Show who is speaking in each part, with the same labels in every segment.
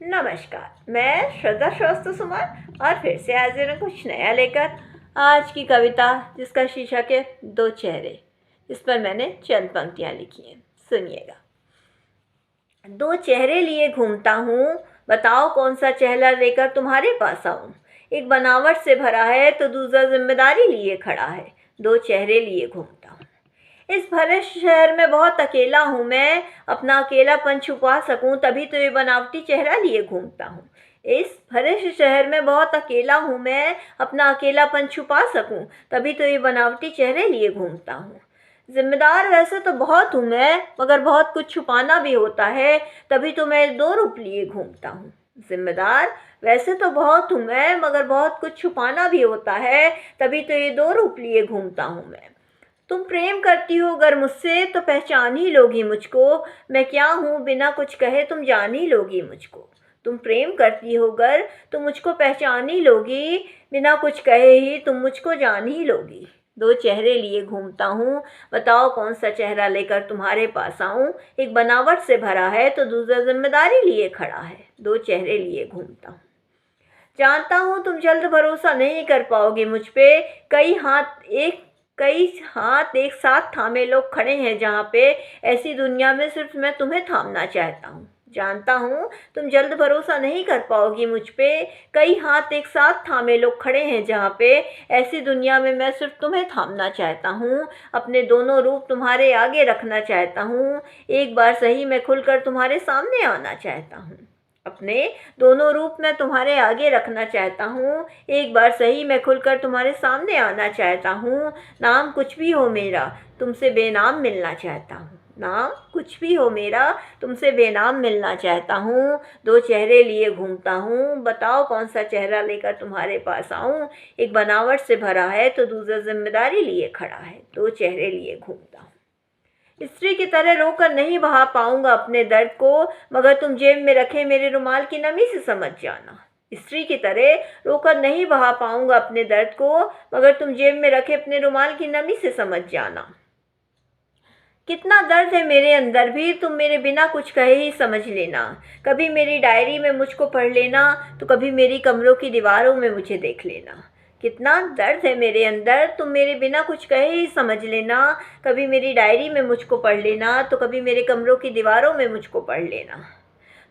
Speaker 1: नमस्कार, मैं श्रद्धा श्रेष्ठ सुमन और फिर से हाजिर हूँ कुछ नया लेकर। आज की कविता जिसका शीर्षक है दो चेहरे, इस पर मैंने चंद पंक्तियाँ लिखी हैं, सुनिएगा। दो चेहरे लिए घूमता हूँ, बताओ कौन सा चेहरा लेकर तुम्हारे पास आऊँ। एक बनावट से भरा है तो दूसरा जिम्मेदारी लिए खड़ा है। दो चेहरे लिए घूमता हूँ। इस भरे शहर में बहुत अकेला हूँ मैं, अपना अकेलापन छुपा सकूँ तभी तो ये बनावटी चेहरा लिए घूमता हूँ। इस भरे से शहर में बहुत अकेला हूँ मैं, अपना अकेलापन छुपा सकूँ तभी तो ये बनावटी चेहरे लिए घूमता हूँ। जिम्मेदार वैसे तो बहुत हूँ मैं, मगर बहुत कुछ छुपाना भी होता है, तभी तो मैं दो रूप लिए घूमता हूँ। जिम्मेदार वैसे तो बहुत हूँ मैं, मगर बहुत कुछ छुपाना भी होता है, तभी तो ये दो रूप लिए घूमता हूँ मैं। तुम प्रेम करती हो अगर मुझसे तो पहचान ही लोगी मुझको, मैं क्या हूँ बिना कुछ कहे तुम जान ही लोगी मुझको। तुम प्रेम करती हो अगर तो मुझको पहचान ही लोगी, बिना कुछ कहे ही तुम मुझको जान ही लोगी। दो चेहरे लिए घूमता हूँ, बताओ कौन सा चेहरा लेकर तुम्हारे पास आऊँ। एक बनावट से भरा है तो दूसरा जिम्मेदारी लिए खड़ा है। दो चेहरे लिए घूमता हूँ। जानता हूँ तुम जल्द भरोसा नहीं कर पाओगे मुझ पे, कई हाथ एक साथ थामे लोग खड़े हैं जहाँ पे, ऐसी दुनिया में सिर्फ मैं तुम्हें थामना चाहता हूँ। जानता हूँ तुम जल्द भरोसा नहीं कर पाओगी मुझ पे, कई हाथ एक साथ थामे लोग खड़े हैं जहाँ पे, ऐसी दुनिया में मैं सिर्फ तुम्हें थामना चाहता हूँ। अपने दोनों रूप तुम्हारे आगे रखना चाहता हूँ, एक बार सही मैं खुलकर तुम्हारे सामने आना चाहता हूँ। अपने दोनों रूप मैं तुम्हारे आगे रखना चाहता हूँ, एक बार सही मैं खुलकर तुम्हारे सामने आना चाहता हूँ। नाम कुछ भी हो मेरा, तुमसे बेनाम मिलना चाहता हूँ। नाम कुछ भी हो मेरा, तुमसे बेनाम मिलना चाहता हूँ। दो चेहरे लिए घूमता हूँ, बताओ कौन सा चेहरा लेकर तुम्हारे पास आऊँ। एक बनावट से भरा है तो दूसरा जिम्मेदारी लिए खड़ा है। दो चेहरे लिए घूमता हूँ। स्त्री की तरह रोकर नहीं बहा पाऊंगा अपने दर्द को, मगर तुम जेब में रखे मेरे रुमाल की नमी से समझ जाना। स्त्री की तरह रोकर नहीं बहा पाऊंगा अपने दर्द को, मगर तुम जेब में रखे अपने रुमाल की नमी से समझ जाना। कितना दर्द है मेरे अंदर भी तुम मेरे बिना कुछ कहे ही समझ लेना। कभी मेरी डायरी में मुझको पढ़ लेना, तो कभी मेरी कमरों की दीवारों में मुझे देख लेना। कितना दर्द है मेरे अंदर तुम मेरे बिना कुछ कहे ही समझ लेना। कभी मेरी डायरी में मुझको पढ़ लेना, तो कभी मेरे कमरों की दीवारों में मुझको पढ़ लेना।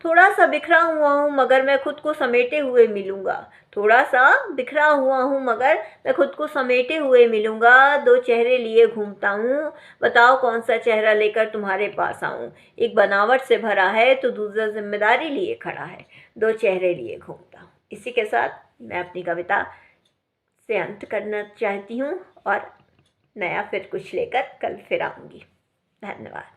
Speaker 1: थोड़ा सा बिखरा हुआ हूँ मगर मैं खुद को समेटे हुए मिलूँगा। थोड़ा सा बिखरा हुआ हूँ मगर मैं खुद को समेटे हुए मिलूँगा। दो चेहरे लिए घूमता हूँ, बताओ कौन सा चेहरा लेकर तुम्हारे पास आऊँ। एक बनावट से भरा है तो दूसरा जिम्मेदारी लिए खड़ा है। दो चेहरे लिए घूमता हूँ। इसी के साथ मैं अपनी कविता से अंत करना चाहती हूँ और नया फिर कुछ लेकर कल फिर आऊँगी। धन्यवाद।